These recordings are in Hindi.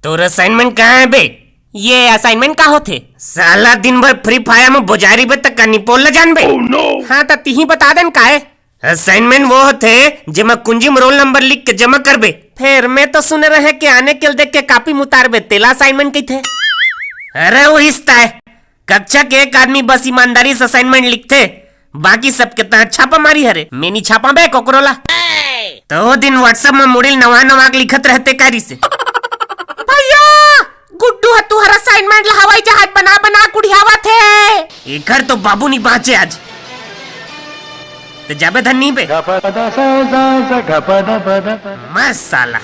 तो असाइनमेंट कहाँ है बे? ये असाइनमेंट का होते? साला दिन भर फ्री फायर में बुजारी बे तक करनी पोल जान बे। हाँ तो तीही बता देन का है? असाइनमेंट वो होते जिमा कुंजी में रोल नंबर लिख के जमा कर बे। फिर मैं तो सुन रहे कि आने के देख के कापी मुतार बे तेला असाइनमेंट की थे। अरे वो हिस्सा है कक्षा के एक आदमी बस ईमानदारी से असाइनमेंट लिखते, बाकी सब कितना छापा मारी हरे मेनी छापा बे कोकरोला। तो वो दिन व्हाट्सएप में मुड़िल नवा नवा लिखत रहते कारी से। भैया गुड्डू है तुहरा असाइनमेंट हवाई जहाज बना बना कुड़ियावा थे। एकर तो बाबू नहीं बाँचे आज तो जाबे धन्नी पे मर साला।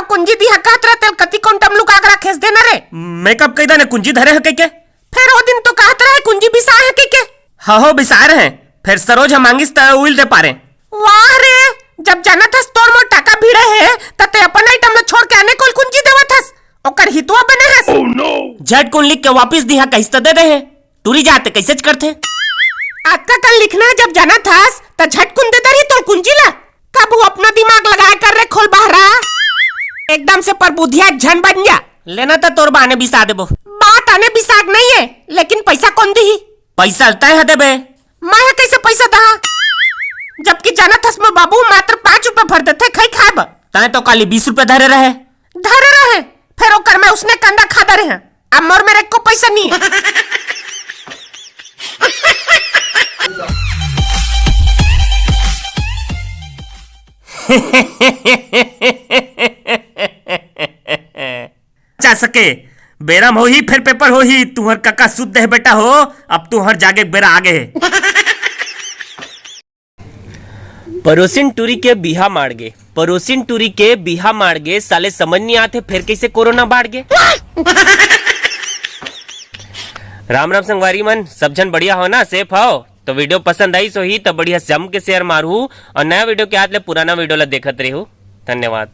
कुंजी दी हकात रहते कति कौन टमलू कागरा खेस देना रे। मेकअप कईदा ने कुंजी धरे है के फिर वो दिन तो कहत रहे कुंजी बिसा है के हाँ हो बिसार है फिर सरोज हम मांगिस त उइल दे पारे। वाह रे जब जाना था तोर मोर टाका भिड़े है तते अपन आइटम छोड़ के आने कोल कुंजी देवत हस ओकर हितवा बने हस। ओह नो झट कोन लिख के वापस दिया कैसे त दे दे है टूरी जाते कैसे करथे। आज का कल लिखना जब जाना था त झट कुन दे दरी तो कुंजी ला कब अपना दिमाग लगाया कर रे खोल बहरा एकदम से पर बुधिया झन बन जा। लेना तो तोर बाने बिसा देबो। बात आने बिसाक नहीं है लेकिन पैसा कौन दी? पैसा तय है देबे। मैं कैसे पैसा दा जबकि जाना था में बाबू मात्र 5 रुपए भर देते खाई खाब तय तो काली 20 रुपए धरे रहे फिर ओकर में उसने कंदा खा दे रहे अब मोर मेरे को पैसा नहीं है। जा सके बेरम हो ही फिर पेपर हो ही तुहर काका शुद्ध है बेटा हो अब तुहर जागे बेरा आगे है। पड़ोसिन टूरी के बिहा मार गे पड़ोसिन टूरी के बिहा मार गे साले समझ नहीं आते फिर कैसे कोरोना बाढ़ गे। राम राम संगवारी मन सब जन बढ़िया हो ना सेफ हो तो वीडियो पसंद आई सो ही तो बढ़िया जम के शेयर मारू और नया वीडियो के हाथ ले पुराना वीडियो ला देखत रही हूँ। धन्यवाद।